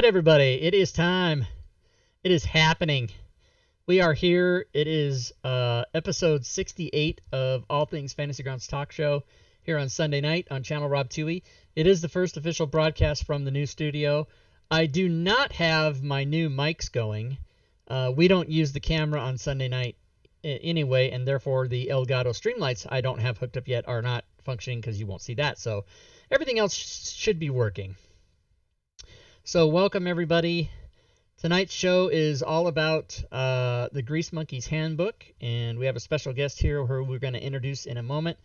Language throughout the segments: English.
everybody? It is time. It is happening. We are here. It is episode 68 of All Things Fantasy Grounds Talk Show here on Sunday night on Channel Rob Tui. It is the first official broadcast from the new studio. I do not have my new mics going. We don't use the camera on Sunday night anyway, and therefore the Elgato Streamlights I don't have hooked up yet are not functioning because you won't see that. So everything else should be working. So welcome everybody. Tonight's show is all about the Greasemonkey's Handbook, and we have a special guest here who we're going to introduce in a moment.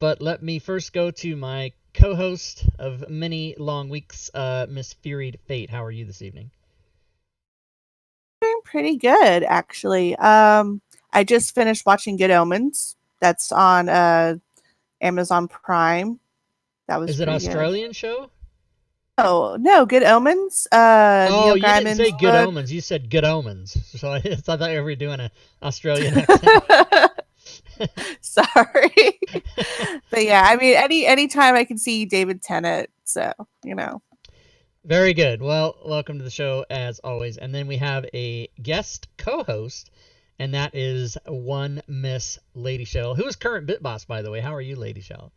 But let me first go to my co-host of many long weeks, Miss Furied Fate. How are you this evening? Doing pretty good, actually. I just finished watching Good Omens. That's on Amazon Prime. That was. Is it an Australian show? Oh no, Good Omens. Oh, you didn't say Good Omens. You said Good Omens. So I thought you were doing an Australian accent. Sorry, but yeah, I mean, anytime I can see David Tennant, so you know. Very good. Well, welcome to the show as always, and then we have a guest co-host, and that is one Miss Lady Shell, who is current Bit Boss, by the way. How are you, Lady Shell?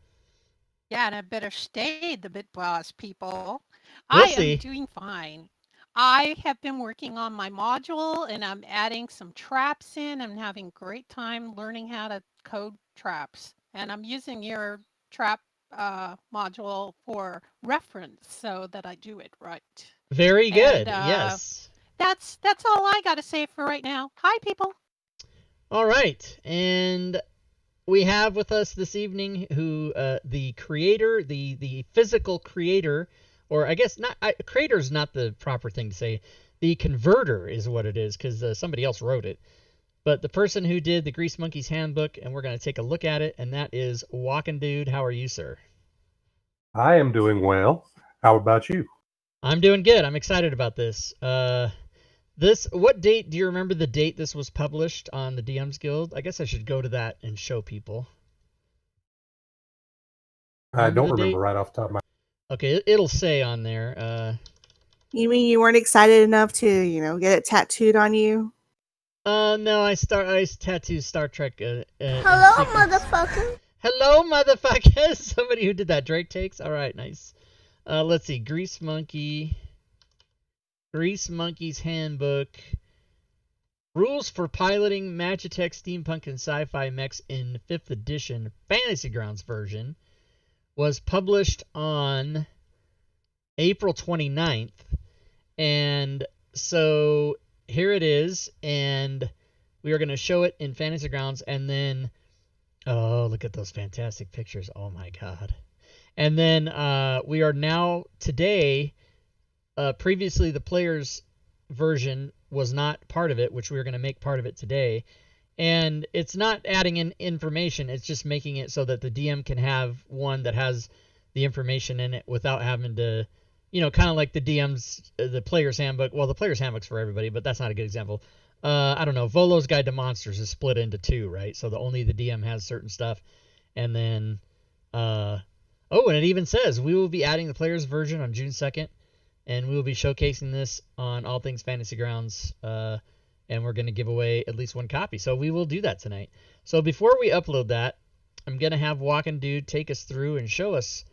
Yeah, and I better stay the Bit Boss, people. We'll I see. am doing fine. I have been working on my module, and I'm adding some traps in. I'm having a great time learning how to code traps, and I'm using your trap module for reference so that I do it right. Very good. Yes. That's all I got to say for right now. Hi, people. All right, and we have with us this evening who the creator, the physical creator, or I guess not. Creator is not the proper thing to say. The converter is what it is because somebody else wrote it. But the person who did the Greasemonkey's Handbook, and we're going to take a look at it, and that is WalkinDude. How are you, sir? I am doing well. How about you? I'm doing good. I'm excited about this. What date, do you remember the date this was published on the DMs Guild? I guess I should go to that and show people. I don't remember right off the top of my head. Okay, it'll say on there. You mean you weren't excited enough to, get it tattooed on you? No, I tattooed Star Trek. Hello, motherfucker. Hello, motherfucker. Somebody who did that Drake takes. All right, nice. Let's see, Greasemonkey's Handbook. Rules for piloting Magitech Steampunk and Sci-Fi Mechs in 5th edition Fantasy Grounds version was published on April 29th. And so here it is, and we are going to show it in Fantasy Grounds, and then, oh, look at those fantastic pictures. Oh my God. And then we are now today, previously the player's version was not part of it, which we are going to make part of it today. And it's not adding in information, it's just making it so that the DM can have one that has the information in it without having to, kind of like the player's handbook. Well, the player's handbook's for everybody, but that's not a good example. I don't know. Volo's Guide to Monsters is split into two, right? So only the DM has certain stuff. And then, and it even says we will be adding the player's version on June 2nd. And we will be showcasing this on All Things Fantasy Grounds, and we're going to give away at least one copy. So we will do that tonight. So before we upload that, I'm going to have WalkinDude take us through and show us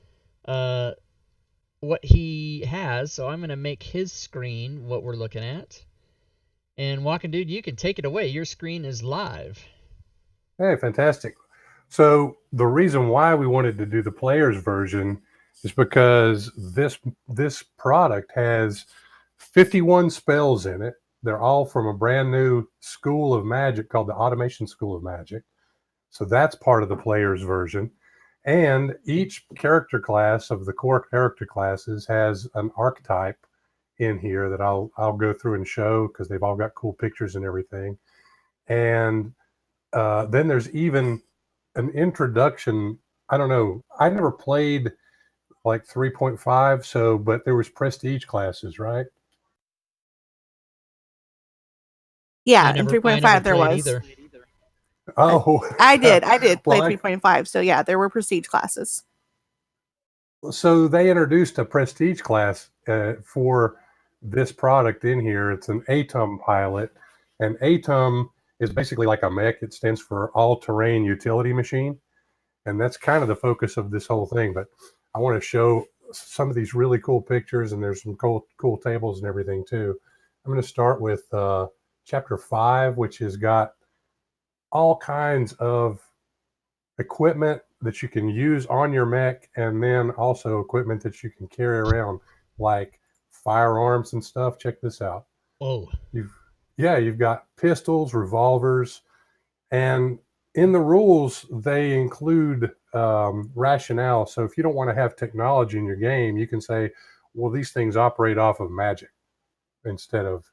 what he has. So I'm going to make his screen what we're looking at. And WalkinDude, you can take it away. Your screen is live. Hey, fantastic. So the reason why we wanted to do the player's version is because this product has 51 spells in it. They're all from a brand new school of magic called the Automation School of Magic. So that's part of the player's version. And each character class of the core character classes has an archetype in here that I'll go through and show because they've all got cool pictures and everything. And then there's even an introduction. I don't know. I never played like 3.5, but there was prestige classes, right? Yeah, in 3.5 there was. Either. Oh, I did play 3.5. So yeah, there were prestige classes. So they introduced a prestige class for this product in here. It's an ATOM pilot, and ATOM is basically like a mech. It stands for All-Terrain Utility Machine, and that's kind of the focus of this whole thing. But I want to show some of these really cool pictures, and there's some cool tables and everything too. I'm going to start with chapter 5, which has got all kinds of equipment that you can use on your mech, and then also equipment that you can carry around, like firearms and stuff. Check this out. Whoa. You've got pistols, revolvers, and in the rules they include rationale. So if you don't want to have technology in your game, you can say, well, these things operate off of magic instead of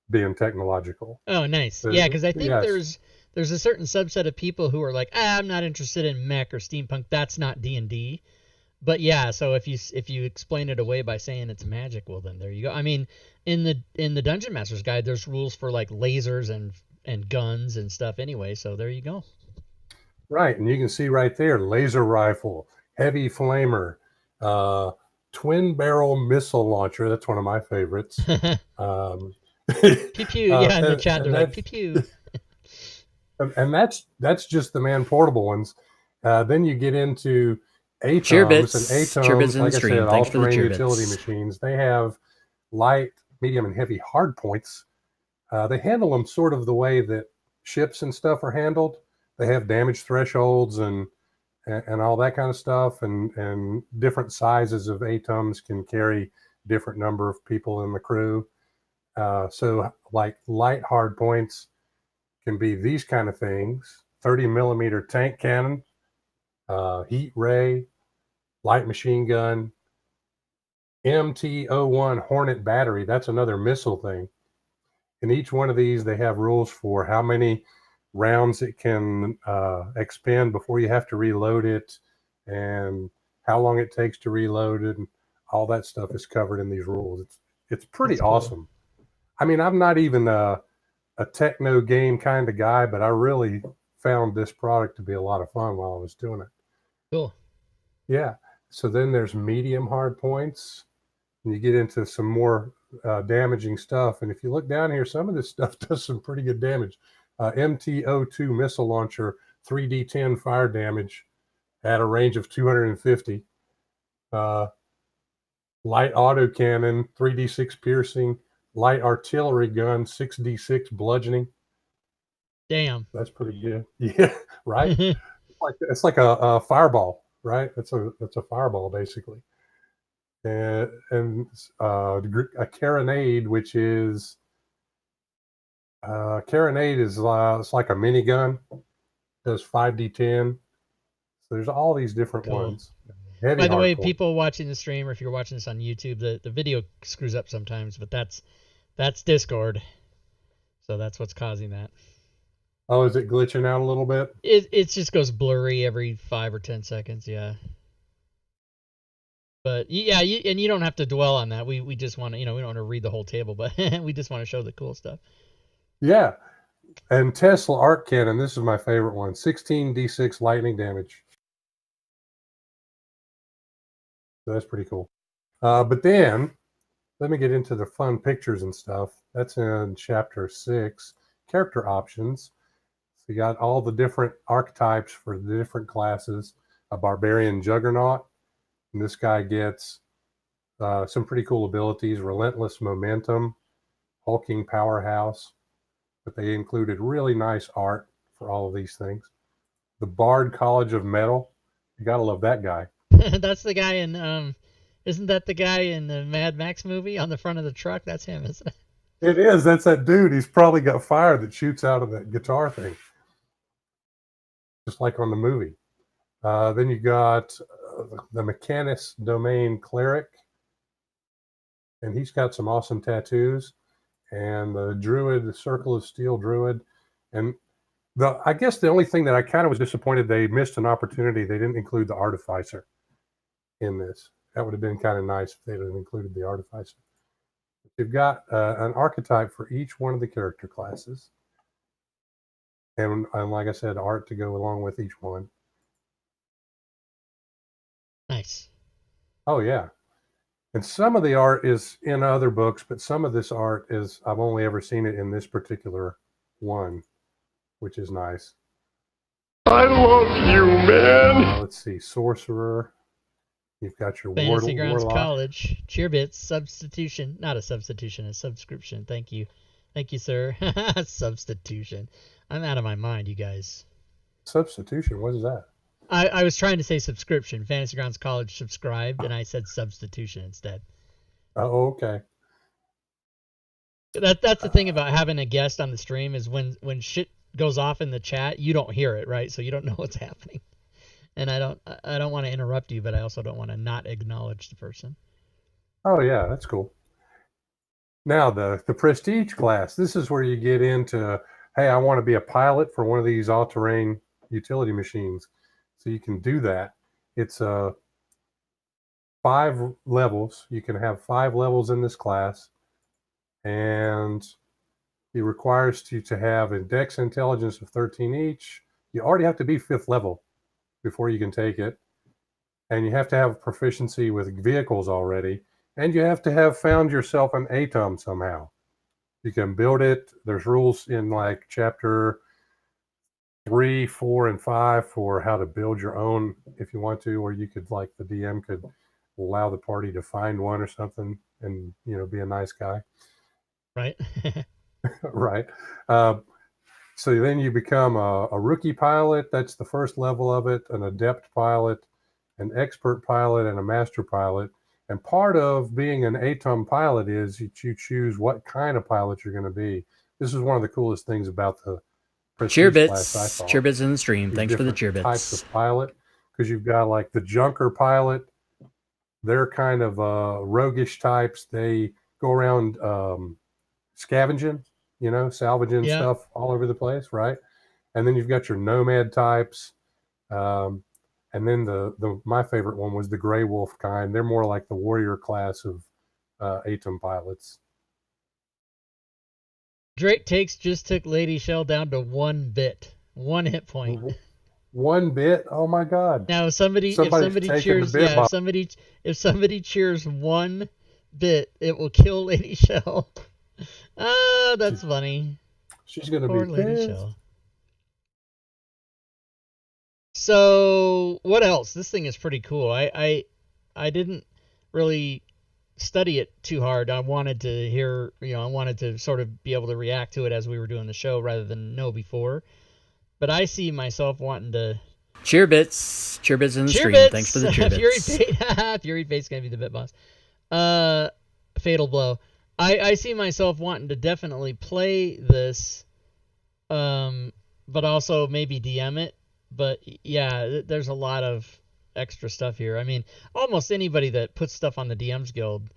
being technological. Oh, nice. So, Yeah, because I think yes. there's a certain subset of people who are like, I'm not interested in mech or steampunk. That's not D&D. But yeah, so if you explain it away by saying it's magic, well then there you go. I mean, in the Dungeon Master's Guide, there's rules for like lasers and guns and stuff anyway. So there you go. Right, and you can see right there, laser rifle, heavy flamer, twin barrel missile launcher. That's one of my favorites. Pew pew. Yeah, in the chat they're like pew pew. And that's just the man portable ones. Then you get into ATOMs, Cheerbits. and ATOMs, Cheerbits in like the I stream. said, Thanks for the all-terrain cheerbits. utility machines. They have light, medium, and heavy hard points. They handle them sort of the way that ships and stuff are handled. They have damage thresholds and all that kind of stuff, and different sizes of ATOMs can carry different number of people in the crew. So like light hard points can be these kind of things: 30 millimeter tank cannon, heat ray, light machine gun, MT-01 Hornet battery. That's another missile thing. In each one of these, they have rules for how many rounds it can expend before you have to reload it, and how long it takes to reload it, and all that stuff is covered in these rules. It's pretty That's cool. awesome. I mean, I'm not even a techno game kind of guy, but I really found this product to be a lot of fun while I was doing it. Cool. Yeah. So then there's medium hard points, and you get into some more damaging stuff. And if you look down here, some of this stuff does some pretty good damage. MT-02 missile launcher, 3d10 fire damage at a range of 250. Light autocannon, 3d6 piercing. Light artillery gun, 6d6 bludgeoning. Damn. That's pretty good. Yeah, right? It's like a fireball, right? It's a fireball, basically. And a carronade, which is it's like a minigun, does 5d10. So there's all these different ones. Heavy By the way, hardcore. people watching the stream, or if you're watching this on YouTube, the video screws up sometimes, but that's Discord, so that's what's causing that. Oh, is it glitching out a little bit? It just goes blurry every 5 or 10 seconds, yeah. But yeah, you don't have to dwell on that. We just want to, we don't want to read the whole table, but we just want to show the cool stuff. Yeah. And Tesla arc cannon, this is my favorite one. 16d6 lightning damage. So that's pretty cool. But then, let me get into the fun pictures and stuff. That's in chapter 6, character options. So you got all the different archetypes for the different classes. A barbarian juggernaut. And this guy gets some pretty cool abilities. Relentless momentum, hulking powerhouse. But they included really nice art for all of these things. The Bard College of Metal. You gotta love that guy. That's the guy in isn't that the guy in the Mad Max movie on the front of the truck? That's him, isn't it? It is. That's that dude. He's probably got fire that shoots out of that guitar thing, just like on the movie. Then you got the Mechanist Domain Cleric, and he's got some awesome tattoos. And the Druid, the Circle of Steel Druid, and I guess the only thing that I kind of was disappointed they missed an opportunity. They didn't include the Artificer in this. That would have been kind of nice if they'd have included the Artificer. You've got an archetype for each one of the character classes. And like I said, art to go along with each one. Nice. Oh, yeah. And some of the art is in other books, but some of this art is, I've only ever seen it in this particular one, which is nice. I love you, man. Let's see, Sorcerer. You've got your Fantasy Grounds Warlock. College. Cheerbits. Substitution. Not a substitution, a subscription. Thank you. Thank you, sir. Substitution. I'm out of my mind, you guys. Substitution? What is that? I was trying to say subscription. Fantasy Grounds College subscribed, and I said substitution instead. Oh, okay. That's the thing about having a guest on the stream is when shit goes off in the chat, you don't hear it, right? So you don't know what's happening. And I don't want to interrupt you, but I also don't want to not acknowledge the person. Oh yeah, that's cool. Now the prestige class. This is where you get into, hey, I want to be a pilot for one of these all-terrain utility machines. So you can do that. It's 5 levels. You can have 5 levels in this class, and it requires you to have a dex intelligence of 13 each. You already have to be 5th level before you can take it, and you have to have proficiency with vehicles already, and you have to have found yourself an atom somehow. You can build it. There's rules in like chapter 3, 4, and 5 for how to build your own if you want to, or you could, like, the DM could allow the party to find one or something and, you know, be a nice guy. Right. Right. So then you become a rookie pilot. That's the first level of it, an adept pilot, an expert pilot, and a master pilot. And part of being an ATOM pilot is you choose what kind of pilot you're going to be. This is one of the coolest things about the Cheerbits in the stream. Thanks for the cheerbits. Types of pilot, because you've got like the junker pilot. They're kind of roguish types. They go around scavenging, you know, salvaging stuff all over the place, right? And then you've got your nomad types. And then the my favorite one was the Grey Wolf kind. They're more like the warrior class of ATOM pilots. Drake just took Lady Shell down to 1 bit, 1 hit point. 1 bit? Oh my God! Now, if somebody cheers, if somebody cheers 1 bit, it will kill Lady Shell. Ah, that's funny. She's gonna Poor be Lady pissed. Shell. So, what else? This thing is pretty cool. I didn't really study it too hard. I wanted to hear, I wanted to sort of be able to react to it as we were doing the show rather than know before. But I see myself wanting to... Cheerbits in the stream. Thanks for the cheerbits. Fury Fate's going to be the bit boss. Fatal Blow. I see myself wanting to definitely play this, but also maybe DM it. But yeah, there's a lot of extra stuff here. I mean, almost anybody that puts stuff on the DM's Guild,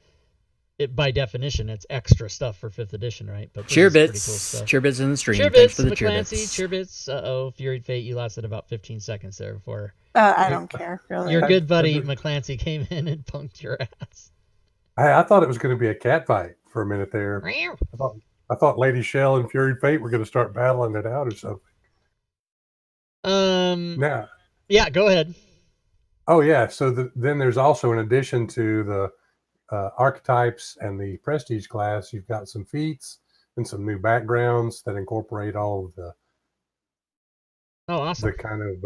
by definition, it's extra stuff for 5th edition, right? But Cheerbits in the stream. Thanks for the cheerbits. Cheerbits. Uh-oh, Fury Fate, you lasted about 15 seconds there before. I don't care, really. Your good buddy McClancy came in and punked your ass. I thought it was going to be a cat fight for a minute there. I thought Lady Shell and Fury Fate were going to start battling it out or something. Now, yeah, go ahead. Oh yeah, so then there's also, in addition to the archetypes and the prestige class, you've got some feats and some new backgrounds that incorporate all of the awesome. The kind of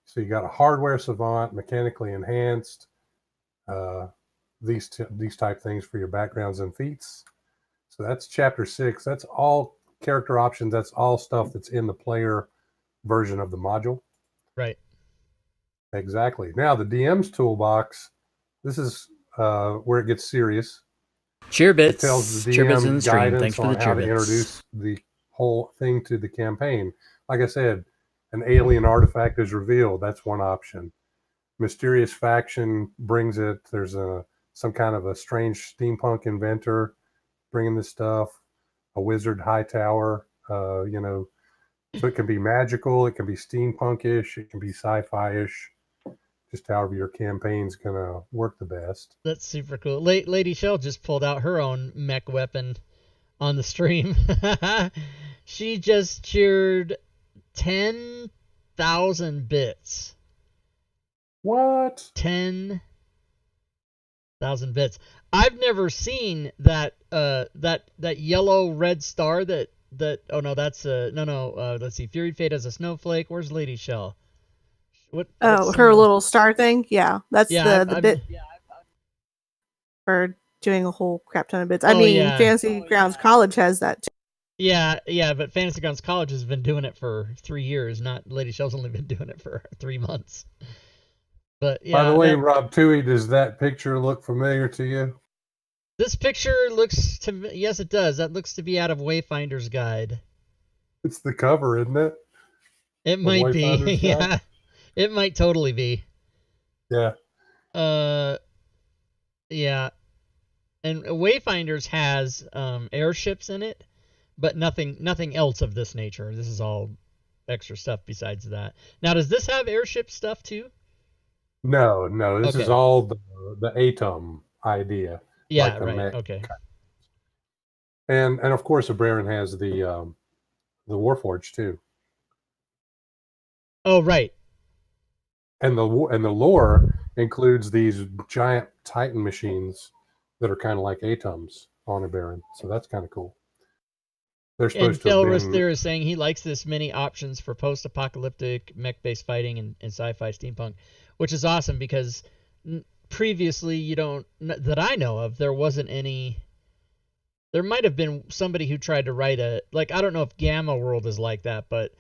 so you got a hardware savant, mechanically enhanced, these type things for your backgrounds and feats. So that's chapter 6. That's all character options. That's all stuff that's in the player version of the module. Right. Exactly. Now the DM's toolbox. This is where it gets serious. Cheerbits. It tells the Cheerbits in DM the stream. guidance Thanks for on the how to cheerbits. introduce the whole thing to the campaign. Like I said, an alien artifact is revealed. That's one option. Mysterious faction brings it. There's some kind of a strange steampunk inventor bringing this stuff. A wizard high tower. So it can be magical. It can be steampunkish. It can be sci-fi-ish. Just however your campaign's gonna work the best. That's super cool. Lady Shell just pulled out her own mech weapon on the stream. She just cheered 10,000 bits. What? 10,000 1,000 bits. I've never seen that that yellow red star that oh no, that's let's see, Fury Fate has a snowflake. Where's Lady Shell? What Oh, her symbol? little star thing. Yeah, that's Yeah, the bit for doing a whole crap ton of bits. I Oh, mean, yeah. Fantasy Grounds College has that too. Yeah, but Fantasy Grounds College has been doing it for 3 years. Not Lady Shell's only been doing it for 3 months. But yeah. By the way, Rob Toohey, does that picture look familiar to you? This picture looks to yes, it does. That looks to be out of Wayfinder's Guide. It's the cover, isn't it? It might be. Yeah, it might totally be. Yeah. Yeah. And Wayfinders has airships in it, but nothing else of this nature. This is all extra stuff besides that. Now, does this have airship stuff too? No. This Okay. is all the Atom idea. Yeah, like the right. mech. Okay. And of course, Abraran has the Warforged too. Oh, right. And the lore includes these giant Titan machines that are kind of like Atoms on Abraran. So that's kind of cool. They're supposed to have Felrus been... there is saying he likes this many options for post-apocalyptic mech-based fighting and sci-fi steampunk, which is awesome because previously that I know of, there wasn't any. There might have been somebody who tried to write I don't know if Gamma World is like that, but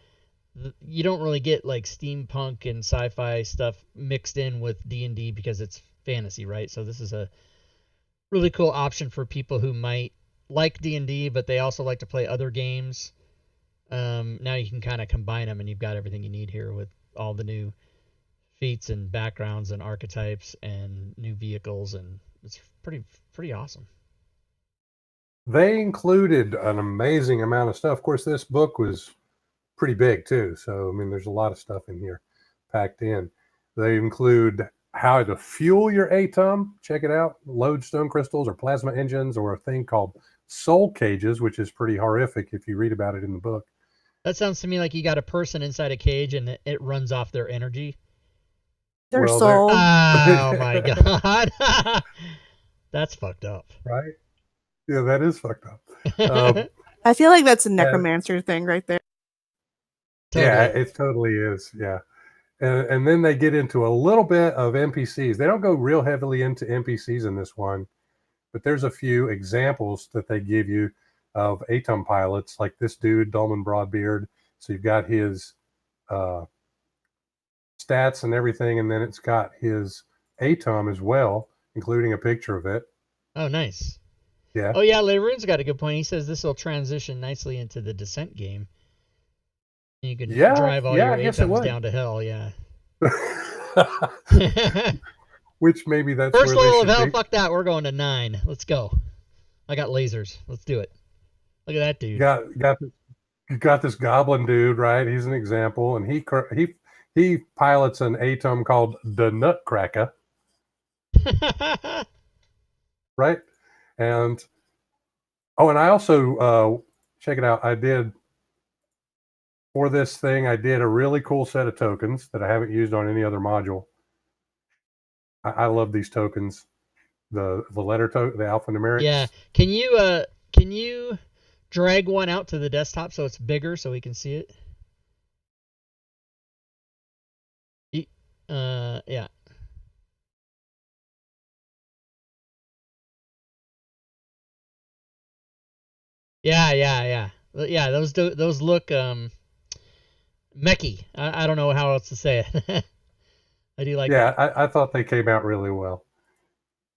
you don't really get like steampunk and sci-fi stuff mixed in with D&D because it's fantasy, right? So this is a really cool option for people who might like D&D, but they also like to play other games. Now you can kind of combine them, and you've got everything you need here with all the new feats and backgrounds and archetypes and new vehicles, and it's pretty awesome. They included an amazing amount of stuff. Of course, this book was pretty big too, so I mean, there's a lot of stuff in here packed in. They include how to fuel your Atom. Check it out. Load stone crystals or plasma engines or a thing called soul cages, which is pretty horrific if you read about it in the book. That sounds to me like you got a person inside a cage and it runs off their energy. Their soul. Oh my god. That's fucked up. Right? Yeah, that is fucked up. I feel like that's a necromancer thing right there. Totally. Yeah, it totally is. Yeah. And then they get into a little bit of NPCs. They don't go real heavily into NPCs in this one, but there's a few examples that they give you of Atom pilots, like this dude, Dolman Broadbeard. So you've got his stats and everything, and then it's got his Atom as well, including a picture of it. Oh, nice. Yeah. Oh, yeah, Leroon's got a good point. He says this will transition nicely into the Descent game. You can drive all your Atoms down to hell, yeah. Which maybe that's first where level they of hell. be. Fuck that. We're going to 9. Let's go. I got lasers. Let's do it. Look at that dude. You got this goblin dude, right? He's an example, and he pilots an Atom called the Nutcracker, right? And I also check it out. I did for this thing. I did a really cool set of tokens that I haven't used on any other module. I love these tokens. The letter token, the alphanumerics. Yeah. Can you drag one out to the desktop so it's bigger so we can see it? Yeah. Yeah. Yeah, those look mechy. I don't know how else to say it. I do like that. Yeah, I thought they came out really well.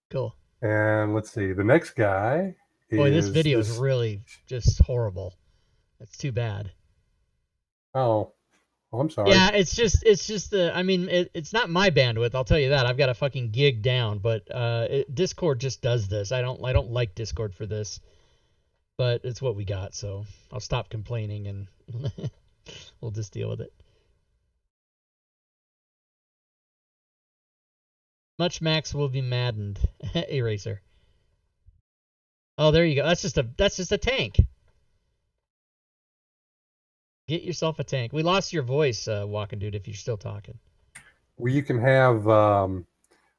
Cool. And let's see, the next guy is... Boy, this video is really just horrible. That's too bad. Oh, well, I'm sorry. Yeah, it's just it's not my bandwidth, I'll tell you that. I've got a fucking gig down, but Discord just does this. I don't like Discord for this. But it's what we got, so I'll stop complaining and we'll just deal with it. Much Max will be maddened. Eraser. Oh, there you go. That's just a tank. Get yourself a tank. We lost your voice, WalkinDude, if you're still talking. Well, you can have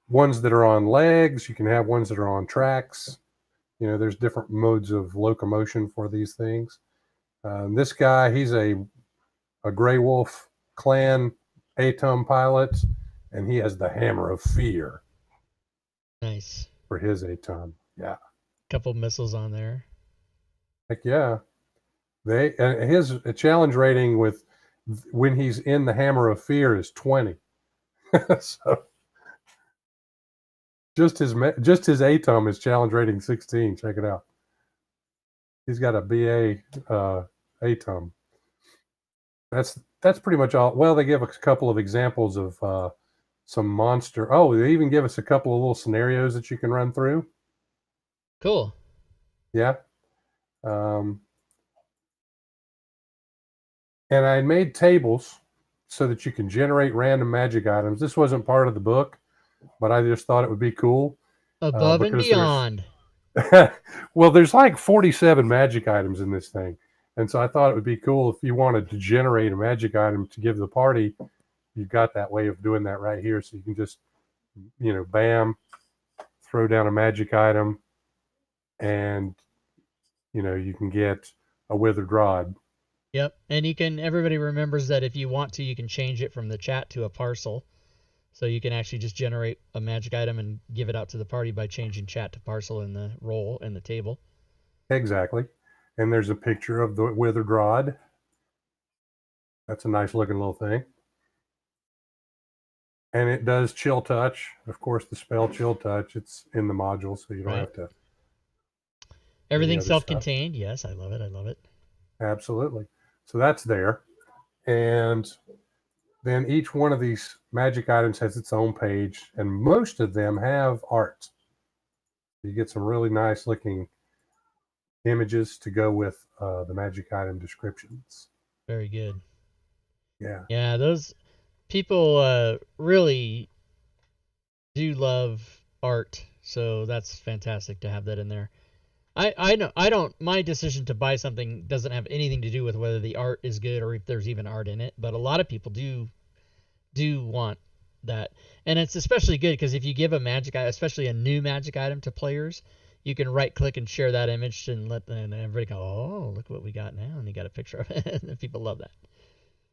ones that are on legs. You can have ones that are on tracks. You know, there's different modes of locomotion for these things. This guy, he's a Grey Wolf clan Atom pilot, and he has the Hammer of Fear. Nice. For his Atom. Yeah. Couple missiles on there. Heck yeah. His challenge rating with when he's in the Hammer of Fear is 20. So just his Atom is challenge rating 16. Check it out. He's got a BA Atom. That's pretty much all. Well, they give a couple of examples of some monster. Oh, they even give us a couple of little scenarios that you can run through. Cool. Yeah. And I made tables so that you can generate random magic items. This wasn't part of the book, but I just thought it would be cool. Above and beyond. Well, there's like 47 magic items in this thing. And so I thought it would be cool if you wanted to generate a magic item to give the party. You've got that way of doing that right here. So you can just, you know, bam, throw down a magic item, and, you know, you can get a withered rod. Yep. And everybody remembers that if you want to, you can change it from the chat to a parcel. So you can actually just generate a magic item and give it out to the party by changing chat to parcel in the roll in the table. Exactly. And there's a picture of the withered rod. That's a nice looking little thing. And it does chill touch. Of course, the spell chill touch, it's in the module, so you don't have to. Everything's self-contained. Yes, I love it. I love it. Absolutely. So that's there. And then each one of these magic items has its own page, and most of them have art. You get some really nice looking images to go with the magic item descriptions. Very good. Yeah. Yeah, those people really do love art, so that's fantastic to have that in there. I know I don't. My decision to buy something doesn't have anything to do with whether the art is good or if there's even art in it. But a lot of people do want that, and it's especially good because if you give a magic item, especially a new magic item, to players, you can right click and share that image and and everybody go, oh, look what we got now, and you got a picture of it, and people love that.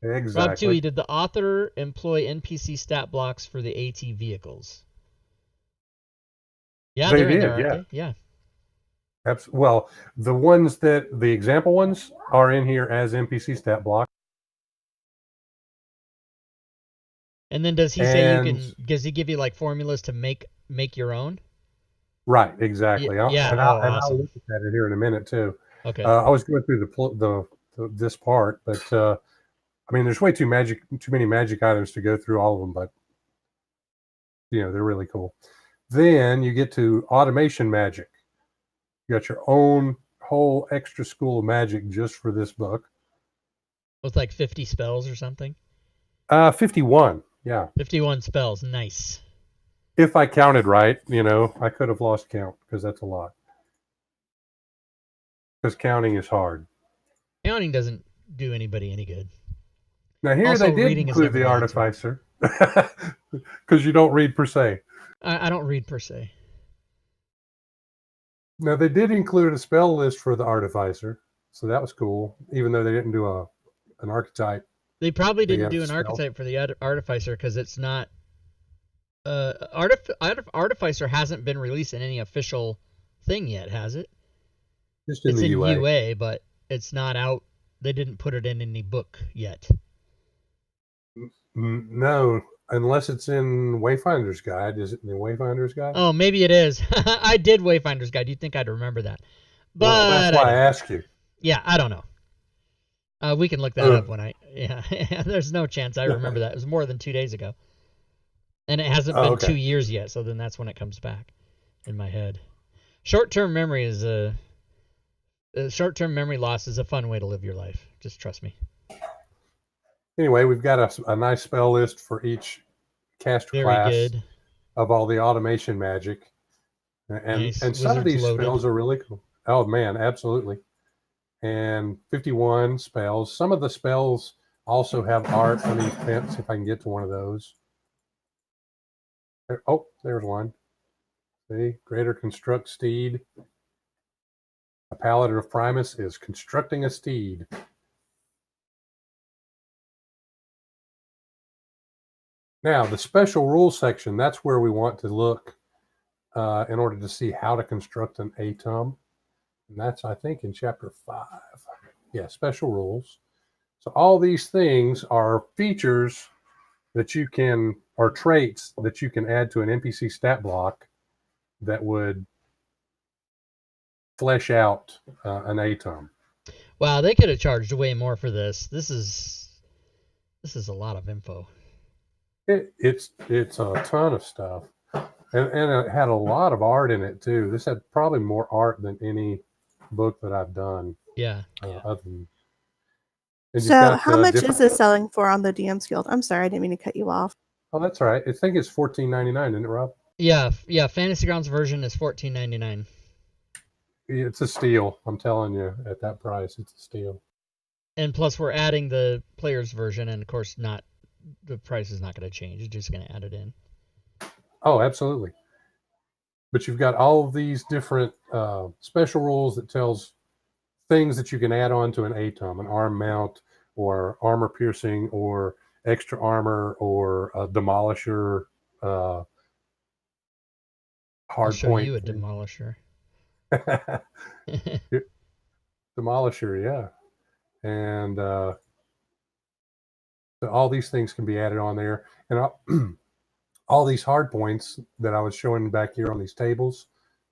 Exactly. Rob Tui, did the author employ NPC stat blocks for the AT vehicles? Yeah, they're in there, aren't they? Yeah. Well, the example ones are in here as NPC stat block. And then does he say you can? Does he give you like formulas to make your own? Right, exactly. Yeah, I'll awesome. look at that in here in a minute too. Okay. I was going through this part, but I mean, there's way too many magic items to go through all of them, but you know, they're really cool. Then you get to automation magic. You got your own whole extra school of magic just for this book. With like 50 spells or something? 51, yeah. 51 spells, nice. If I counted right, you know, I could have lost count because that's a lot. Because counting is hard. Counting doesn't do anybody any good. Now here Also, they did include the artificer. Because you don't read per se. I don't read per se. Now, they did include a spell list for the artificer, so that was cool, even though they didn't do an archetype. They probably didn't do an archetype for the artificer because it's not... artificer hasn't been released in any official thing yet, has it? Just in the UA. It's in UA, but it's not out. They didn't put it in any book yet. No, unless it's in Wayfinder's Guide. Is it in the Wayfinder's Guide? Oh, maybe it is. I did Wayfinder's Guide. You'd think I'd remember that. But well, that's why I asked you. Yeah, I don't know. We can look that up when yeah, there's no chance I remember that. It was more than 2 days ago. And it hasn't been 2 years yet, so then that's when it comes back in my head. Short-term memory is short-term memory loss is a fun way to live your life. Just trust me. Anyway, we've got a nice spell list for each caster class of all the automation magic. And some of these spells are really cool. Oh, man, absolutely. And 51 spells. Some of the spells also have art. Let me see if I can get to one of those. Oh, there's one. See, greater construct steed. A paladin of Primus is constructing a steed. Now, the special rules section, that's where we want to look in order to see how to construct an ATOM. And that's, I think, in chapter 5. Yeah, special rules. So all these things are features that you can, or traits that you can add to an NPC stat block that would flesh out an ATOM. Wow, they could have charged way more for this. This is a lot of info. It's a ton of stuff, and it had a lot of art in it too. This had probably more art than any book that I've done. Yeah. Other than, so, how much is this selling for on the DM's Guild? I'm sorry, I didn't mean to cut you off. Oh, that's all right. I think it's $14.99, isn't it, Rob? Yeah. Fantasy Grounds version is $14.99. It's a steal. I'm telling you, at that price, it's a steal. And plus, we're adding the player's version, and of course, the price is not going to change. It's just going to add it in. Oh, absolutely. But you've got all of these different special rules that tells things that you can add on to an ATOM, an arm mount, or armor piercing, or extra armor, or a demolisher, hard I'll show point. You a demolisher. Demolisher, yeah. And so all these things can be added on there. And all these hard points that I was showing back here on these tables,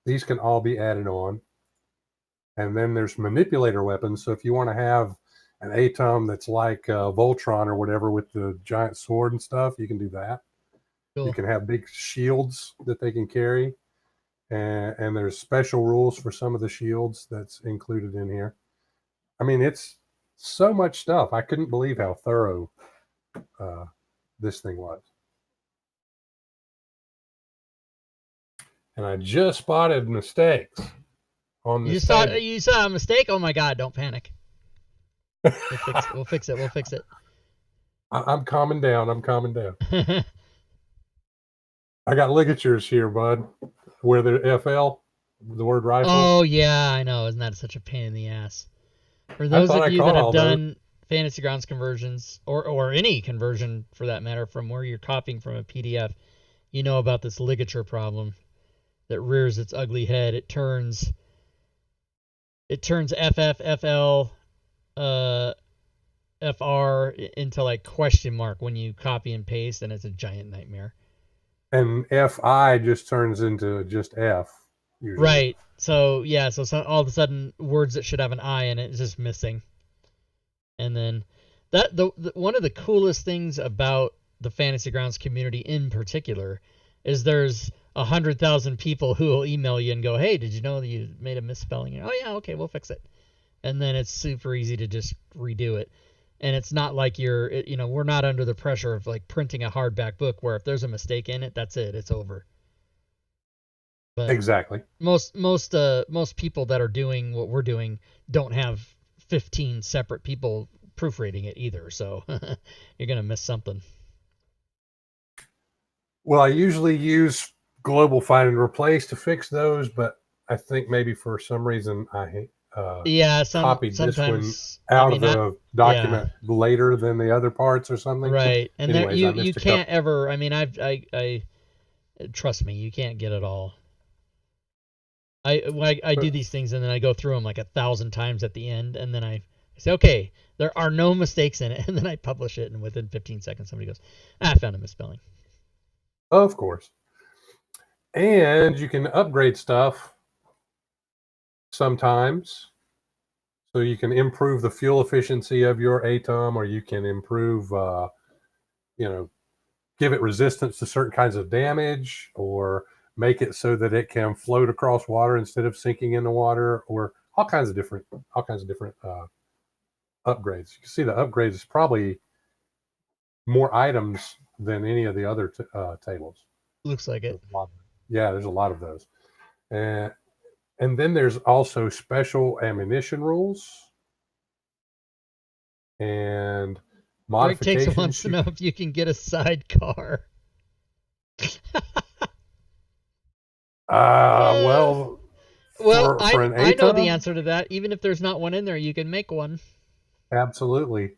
these can all be added on. And then there's manipulator weapons. So if you want to have an ATOM that's like Voltron or whatever with the giant sword and stuff, you can do that. Cool. You can have big shields that they can carry. And there's special rules for some of the shields that's included in here. I mean, it's so much stuff. I couldn't believe how thorough this thing was. And I just spotted mistakes on this table. You saw a mistake? Oh my God, don't panic. We'll fix it. I'm calming down. I got ligatures here, bud. Where the FL, the word rifle. Oh, yeah, I know. Isn't that such a pain in the ass? For those of you that have done Fantasy Grounds conversions, or any conversion for that matter, from where you're copying from a PDF, you know about this ligature problem that rears its ugly head. It turns FF, FL, FR into like question mark when you copy and paste, and it's a giant nightmare. And FI just turns into just F. Usually. Right. So, yeah, so all of a sudden words that should have an I in it is just missing. And then one of the coolest things about the Fantasy Grounds community in particular is there's 100,000 people who will email you and go, "Hey, did you know that you made a misspelling?" Oh yeah, okay, we'll fix it. And then it's super easy to just redo it. And it's not like we're not under the pressure of like printing a hardback book where if there's a mistake in it, that's it, it's over. But exactly. Most people that are doing what we're doing don't have 15 separate people proofreading it either, so you're gonna miss something. Well, I usually use Global Find and Replace to fix those, but I think maybe for some reason I copied this one out of the document later than the other parts or something. Right, and anyways, you can't ever. I mean, I trust me, you can't get it all. I do these things and then I go through them like 1,000 times at the end, and then I say, okay, there are no mistakes in it, and then I publish it, and within 15 seconds somebody goes, I found a misspelling. Of course. And you can upgrade stuff sometimes. So you can improve the fuel efficiency of your ATOM, or you can improve, give it resistance to certain kinds of damage, or make it so that it can float across water instead of sinking in the water, or all kinds of different upgrades. You can see the upgrades is probably more items than any of the other tables. Looks like it. There's a lot of those. And then there's also special ammunition rules and modifications. Greg Takes wants to know if you can get a sidecar. Well, Well, for an I know the ATOM, answer to that. Even if there's not one in there, you can make one. absolutely.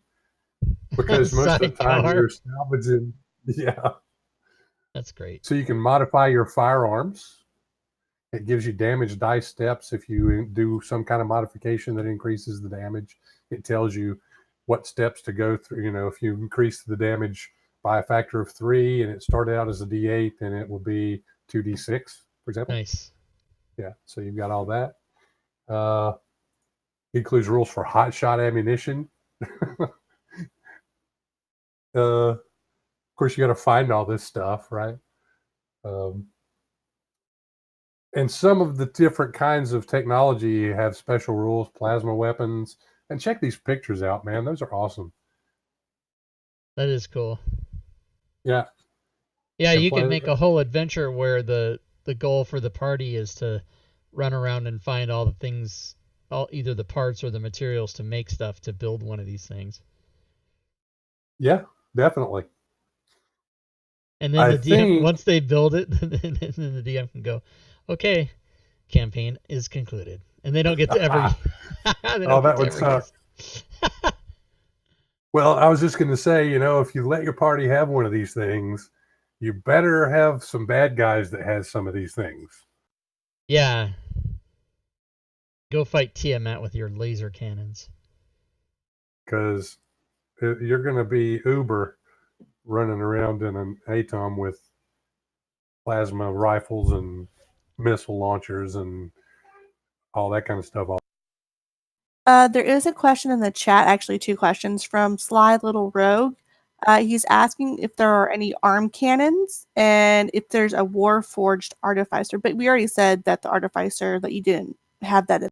Because most of the time Sidecar. you're salvaging. Yeah. That's great. So you can modify your firearms. It gives you damage dice steps if you do some kind of modification that increases the damage. It tells you what steps to go through. You know, if you increase the damage by a factor of 3 and it started out as a D8, then it will be 2D6, for example. Nice. Yeah, so you've got all that. Includes rules for hot shot ammunition. Of course, you got to find all this stuff, right? And some of the different kinds of technology have special rules, plasma weapons. And check these pictures out, man. Those are awesome. That is cool. Yeah. Yeah, you could make a whole adventure where the goal for the party is to run around and find all the things, either the parts or the materials to make stuff to build one of these things. Yeah, definitely. And then the DM, once they build it, then the DM can go, okay, campaign is concluded. And they don't get to ever... that would suck. Well, I was just going to say, you know, if you let your party have one of these things, you better have some bad guys that has some of these things. Yeah. Go fight Tiamat with your laser cannons. Because you're going to be uber running around in an ATOM with plasma rifles and missile launchers and all that kind of stuff. There is a question in the chat, actually 2 questions from Sly Little Rogue. He's asking if there are any arm cannons and if there's a Warforged Artificer. But we already said that the Artificer, that you didn't have that.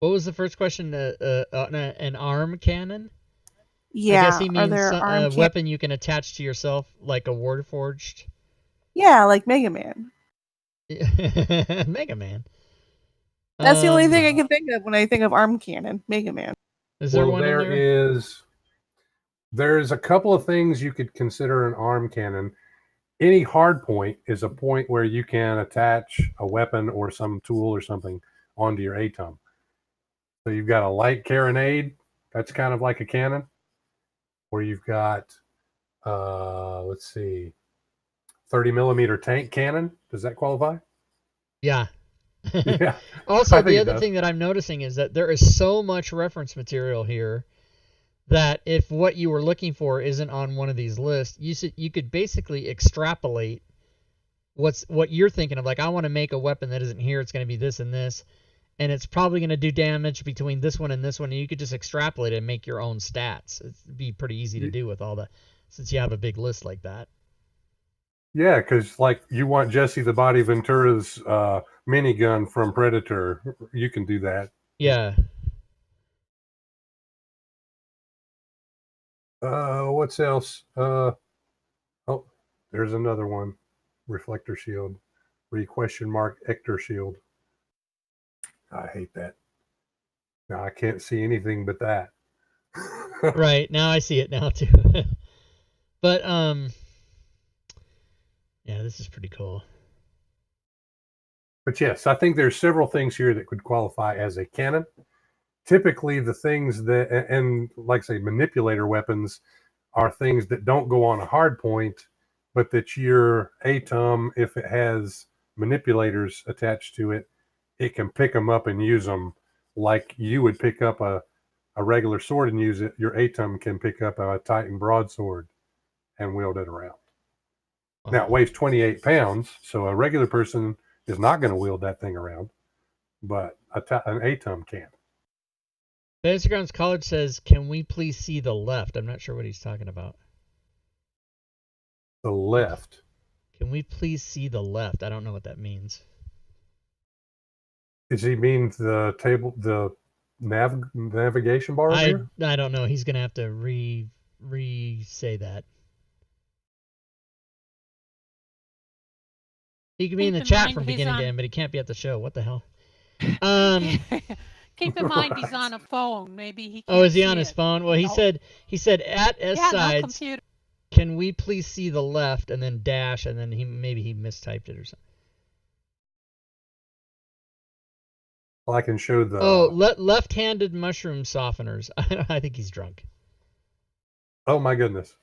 What was the first question? An arm cannon? Yeah. I guess he means a weapon you can attach to yourself, like a Warforged. Yeah, like Mega Man. Mega Man. That's the only thing I can think of when I think of arm cannon. Mega Man. Is there one in there? There's a couple of things you could consider an arm cannon. Any hard point is a point where you can attach a weapon or some tool or something onto your ATOM. So you've got a light carronade, that's kind of like a cannon. Or you've got, 30 millimeter tank cannon. Does that qualify? Yeah. Yeah. Also, the other thing that I'm noticing is that there is so much reference material here that if what you were looking for isn't on one of these lists, you could basically extrapolate what you're thinking of. Like, I want to make a weapon that isn't here. It's going to be this and this, and it's probably going to do damage between this one and this one. And you could just extrapolate it and make your own stats. It'd be pretty easy to do with since you have a big list like that. Yeah, because like you want Jesse the Body Ventura's minigun from Predator, you can do that. Yeah. What's else? Oh, there's another one. Reflector shield. Ector shield. I hate that. Now I can't see anything but that. Right, now I see it now too. But yeah, this is pretty cool. But yes, I think there's several things here that could qualify as a cannon. Typically, the things that, and like I say, manipulator weapons are things that don't go on a hard point, but that your ATOM, if it has manipulators attached to it, it can pick them up and use them like you would pick up a regular sword and use it. Your ATOM can pick up a Titan broadsword and wield it around. Now, it weighs 28 pounds, so a regular person is not going to wield that thing around, but an ATOM can. Fantasy Grounds College says, can we please see the left? I'm not sure what he's talking about. The left? Can we please see the left? I don't know what that means. Does he mean the table, the navigation bar over here? I don't know. He's going to have to re-say that. He can be in the chat from beginning to end, but he can't be at the show. What the hell? Keep in mind he's on a phone. Maybe he can't. Oh, is he on his phone? Well, he said at S sides. No computer. can we please see the left and then dash and then maybe he mistyped it or something. Well, I can show the. Oh, left-handed mushroom softeners. I think he's drunk. Oh my goodness.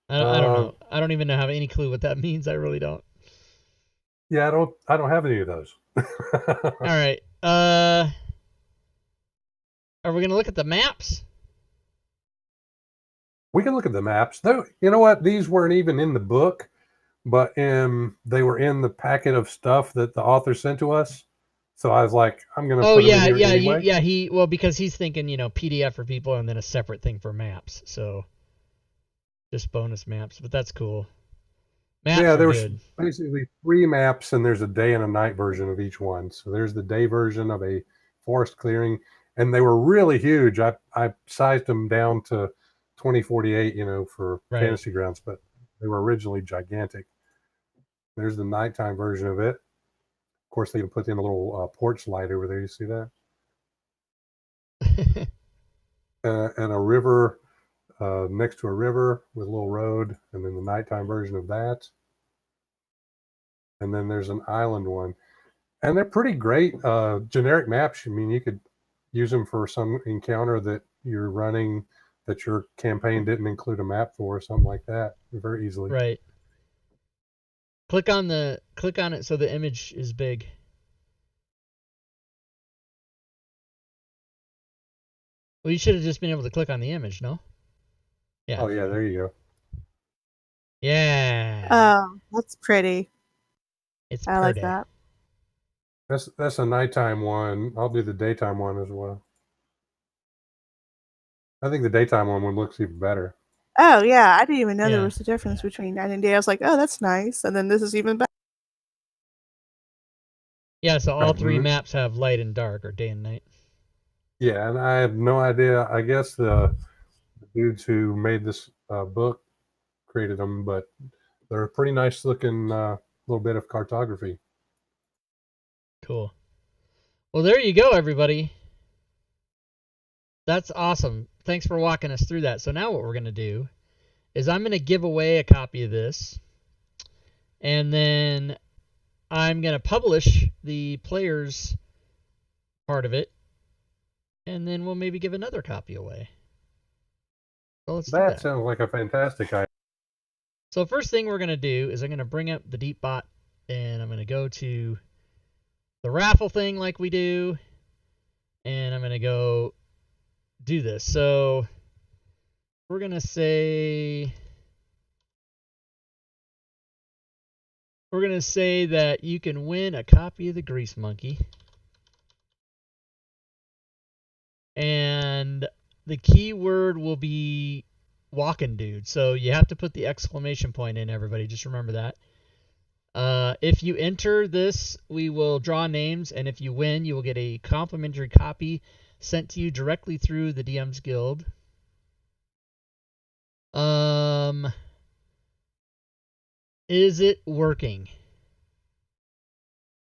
I don't know. I don't even have any clue what that means. I really don't. Yeah, I don't have any of those. All right. Are we gonna look at the maps? We can look at the maps. Though, you know what? These weren't even in the book, but they were in the packet of stuff that the author sent to us. So I was like, I'm gonna. Oh put yeah, them in here yeah, anyway. because he's thinking, PDF for people and then a separate thing for maps. So just bonus maps, but that's cool. Maps Yeah, there are was good. basically 3 maps, and there's a day and a night version of each one. So there's the day version of a forest clearing, and they were really huge. I sized them down to 2048, for Right. Fantasy Grounds, but they were originally gigantic. There's the nighttime version of it. Of course, they even put in a little porch light over there. You see that? And a river next to a river with a little road, and then the nighttime version of that. And then there's an island one. And they're pretty great generic maps. I mean, you could use them for some encounter that you're running that your campaign didn't include a map for, or something like that, very easily. Right. Click on it so the image is big. Well, you should have just been able to click on the image, no? Yeah. Oh yeah, there you go. Yeah. Oh, that's pretty. It's I like pretty. that. That's a nighttime one. I'll do the daytime one as well. I think the daytime one looks even better. Oh yeah, I didn't even know Yeah. there was a difference between night and day. I was like, oh, that's nice, and then this is even better. Yeah, so all 3 Mhm. maps have light and dark, or day and night. Yeah, and I have no idea. I guess the dudes who made this book created them, but they're a pretty nice looking little bit of cartography. Cool. Well, there you go, everybody. That's awesome. Thanks for walking us through that. So now what we're going to do is I'm going to give away a copy of this, and then I'm going to publish the players part of it, and then we'll maybe give another copy away. So let's do that. Sounds like a fantastic idea. So first thing we're going to do is I'm going to bring up the DeepBot, and I'm going to go to the raffle thing like we do, and I'm going to go do this. So we're going to say that you can win a copy of the Greasemonkey. And the keyword will be WalkinDude. So you have to put the exclamation point in, everybody. Just remember that. If you enter this, we will draw names, and if you win, you will get a complimentary copy sent to you directly through the DM's Guild. Is it working?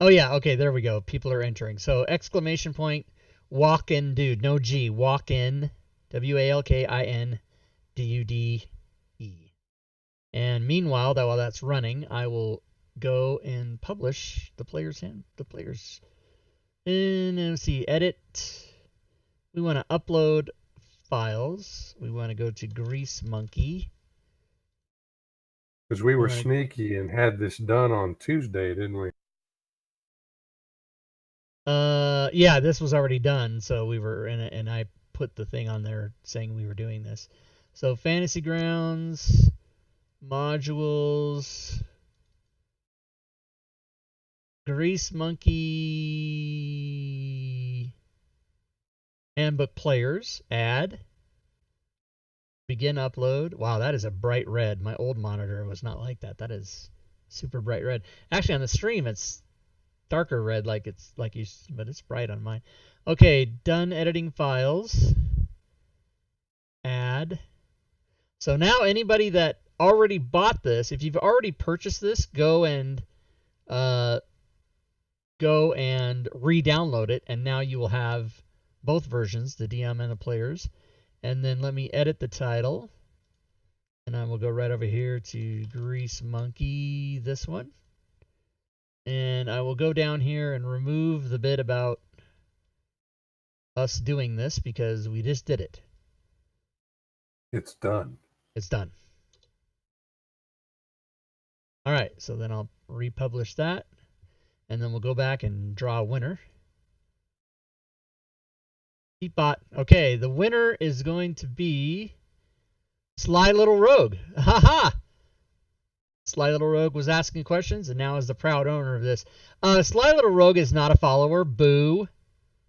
Oh yeah, okay, there we go. People are entering. So exclamation point, WalkinDude, no G, Walkin, WalkinDude. And meanwhile, while that's running, I will go and publish the players. And let's see, edit. We want to upload files. We want to go to Greasemonkey. Because we were sneaky and had this done on Tuesday, didn't we? Yeah, this was already done, so we were in it, and I put the thing on there saying we were doing this. So Fantasy Grounds, modules, Greasemonkey, Handbook players, add, begin upload. Wow, that is a bright red. My old monitor was not like that. That is super bright red. Actually, on the stream, it's darker red, but it's bright on mine. Okay, done editing files. Add. So now anybody that already bought this, if you've already purchased this, go and re-download it, and now you will have both versions, the DM and the players. And then let me edit the title, and I will go right over here to Greasemonkey, this one. And I will go down here and remove the bit about us doing this because we just did it. It's done. It's done. All right, so then I'll republish that, and then we'll go back and draw a winner. Bot. Okay, the winner is going to be Sly Little Rogue. Ha! Sly Little Rogue was asking questions, and now is the proud owner of this. Sly Little Rogue is not a follower. Boo.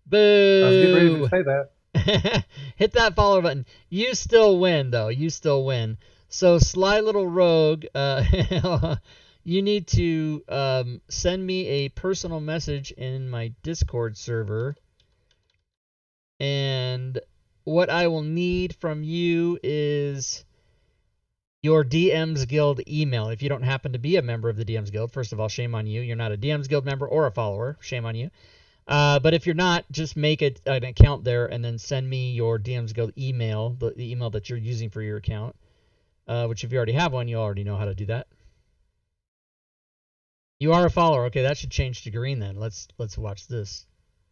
Boo. I was getting ready to say that. Hit that follow button. You still win, though. You still win. So, Sly Little Rogue, you need to send me a personal message in my Discord server. And what I will need from you is your DMs Guild email. If you don't happen to be a member of the DMs Guild, first of all, shame on you. You're not a DMs Guild member or a follower. Shame on you. But if you're not, just make an account there and then send me your DMs Guild email, the email that you're using for your account. Which if you already have one, you already know how to do that. You are a follower. Okay, that should change to green then. Let's watch this.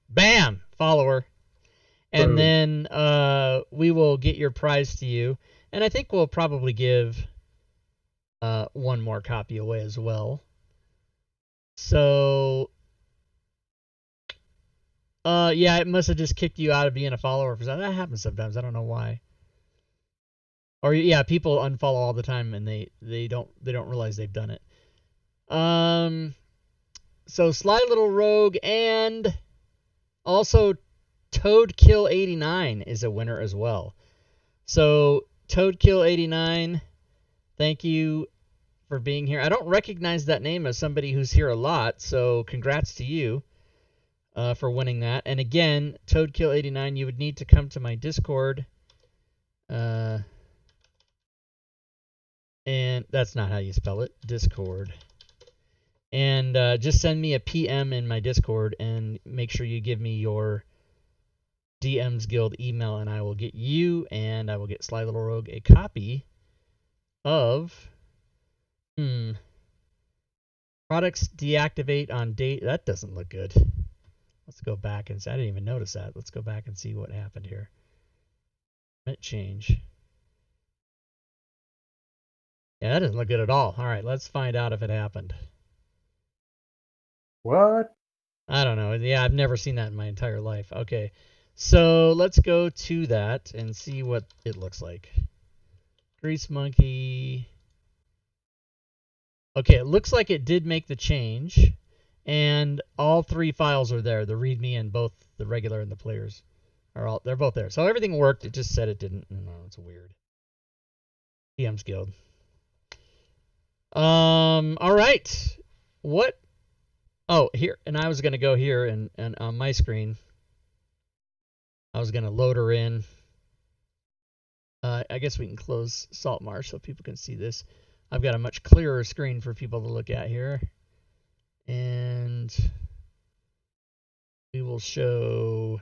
Bam! Follower. And then we will get your prize to you. And I think we'll probably give one more copy away as well. So, yeah, it must have just kicked you out of being a follower. That happens sometimes. I don't know why. Or yeah, people unfollow all the time and they don't realize they've done it. So Sly Little Rogue and also Toadkill89 is a winner as well. So Toadkill89, thank you for being here. I don't recognize that name as somebody who's here a lot, so congrats to you for winning that. And again, Toadkill89, you would need to come to my Discord. And that's not how you spell it. Discord. And just send me a PM in my Discord and make sure you give me your DMs Guild email, and I will get you and I will get Sly Little Rogue a copy of products deactivate on date. That doesn't look good. Let's go back and see. I didn't even notice that. Let's go back and see what happened here. Permit change. Yeah, that doesn't look good at all. All right, let's find out if it happened. What? I don't know. Yeah, I've never seen that in my entire life. Okay. So let's go to that and see what it looks like. Greasemonkey. Okay, it looks like it did make the change. And all three files are there. The README and both the regular and the players they're both there. So everything worked. It just said it didn't. No, it's weird. DM's Guild. All right. What? Oh, here. And I was going to go here and on my screen, I was going to load her in. I guess we can close Saltmarsh so people can see this. I've got a much clearer screen for people to look at here. And we will show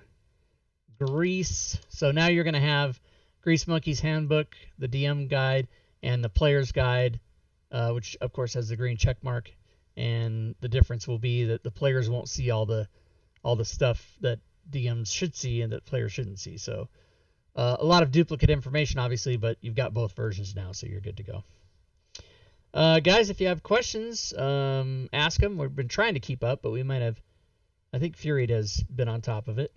Grease. So now you're going to have Greasemonkey's Handbook, the DM guide, and the player's guide, which of course has the green check mark. And the difference will be that the players won't see all the stuff that DMs should see and that players shouldn't see. So a lot of duplicate information, obviously, but you've got both versions now, so you're good to go. Guys, if you have questions, ask them. We've been trying to keep up, but we might have. I think Fury has been on top of it.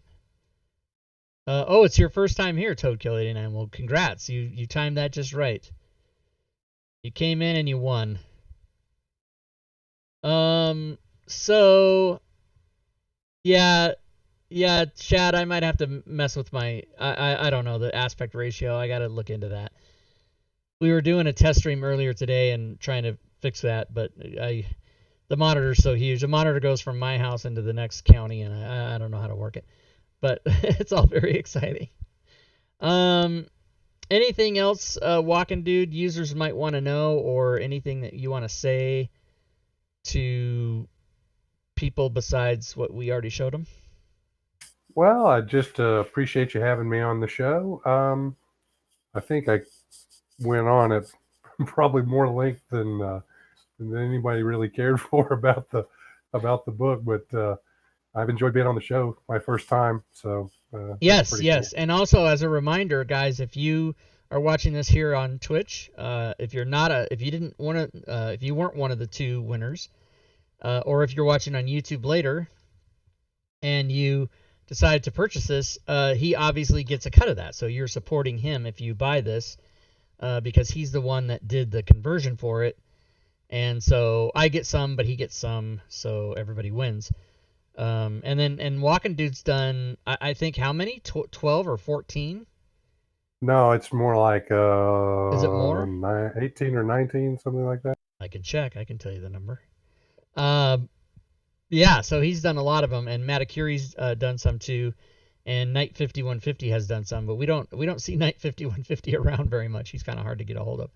Oh, it's your first time here, Toadkill89. Well, congrats. You timed that just right. You came in and you won. So, yeah, Chad, I might have to mess with my, I don't know, the aspect ratio. I got to look into that. We were doing a test stream earlier today and trying to fix that, but the monitor's so huge. The monitor goes from my house into the next county, and I don't know how to work it. But it's all very exciting. Anything else, WalkinDude, users might want to know, or anything that you want to say to people besides what we already showed them? Well, I just appreciate you having me on the show. I think I went on at probably more length than anybody really cared for about the book. But I've enjoyed being on the show. My first time, so Yes, pretty yes. cool. And also as a reminder, guys, if you are watching this here on Twitch, if you weren't one of the 2 winners, or if you're watching on YouTube later and you decide to purchase this, he obviously gets a cut of that. So you're supporting him if you buy this, because he's the one that did the conversion for it. And so I get some, but he gets some, so everybody wins. And WalkinDude's done, I think, how many? 12 or 14? No, it's more like Is it more? 18 or 19, something like that. I can check. I can tell you the number. Yeah, so he's done a lot of them, and Matakuri's done some too, and Knight 5150 has done some, but we don't see Knight 5150 around very much. He's kind of hard to get a hold of.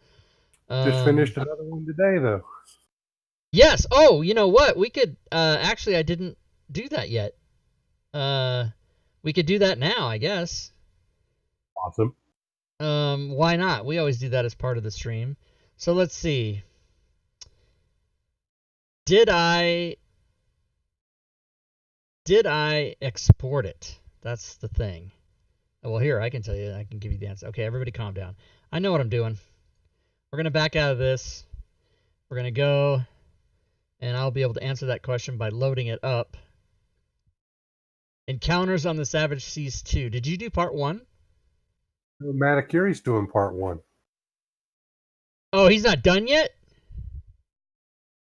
Just finished another one today, though. Yes. Oh, you know what? We could actually, I didn't do that yet. We could do that now, I guess. Awesome. Why not? We always do that as part of the stream. So let's see. Did I export it? That's the thing. Well, here, I can tell you. I can give you the answer. Okay, everybody calm down. I know what I'm doing. We're going to back out of this. We're going to go, and I'll be able to answer that question by loading it up. Encounters on the Savage Seas 2. Did you do part 1? Matakuri's doing part 1. Oh, he's not done yet?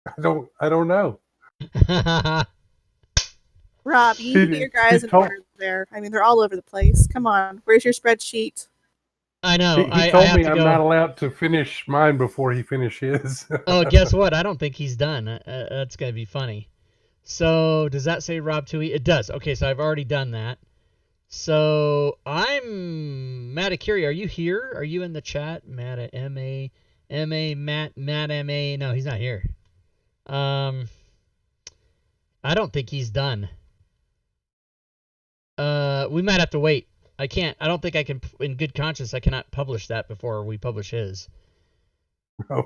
I don't know. Rob, you get your guys in order there. I mean, they're all over the place. Come on, where's your spreadsheet? I know. He told me I'm not allowed to finish mine before he finishes his. Oh, guess what? I don't think he's done. That's going to be funny. So, does that say Rob Tui? It does. Okay, so I've already done that. So, I'm Matakuri. Are you here? Are you in the chat? Matt M-A, Matt M-A. No, he's not here. I don't think he's done. We might have to wait. I don't think I can, in good conscience, I cannot publish that before we publish his. Oh,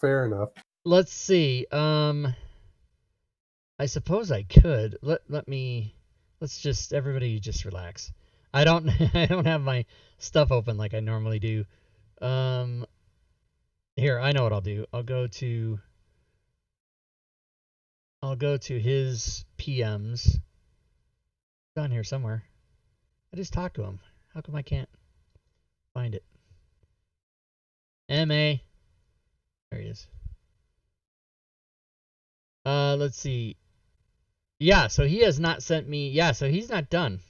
fair enough. Let's see. I suppose I could. Everybody just relax. I don't have my stuff open like I normally do. Here, I know what I'll do. I'll go to his PMs. It's on here somewhere. I just talked to him. How come I can't find it? M.A. There he is. Let's see. Yeah, so he has not sent me... Yeah, so he's not done.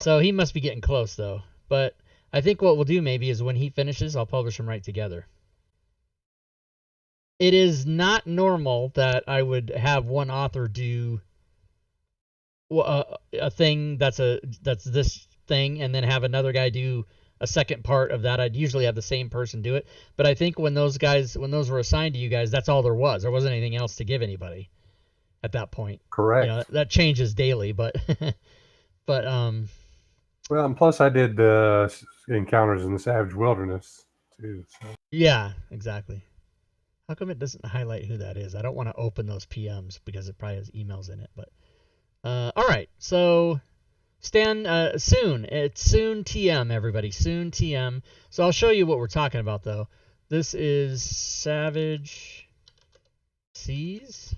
So he must be getting close, though. But I think what we'll do maybe is when he finishes, I'll publish them right together. It is not normal that I would have one author do a thing that's this thing, and then have another guy do a second part of that. I'd usually have the same person do it. But I think when those were assigned to you guys, that's all there was. There wasn't anything else to give anybody at that point. Correct. You know, that changes daily, but well, and plus I did Encounters in the Savage Wilderness too. So. Yeah, exactly. How come it doesn't highlight who that is? I don't want to open those PMs because it probably has emails in it. But all right, so Stan, soon. It's soon TM, everybody. Soon TM. So I'll show you what we're talking about, though. This is Savage Seas.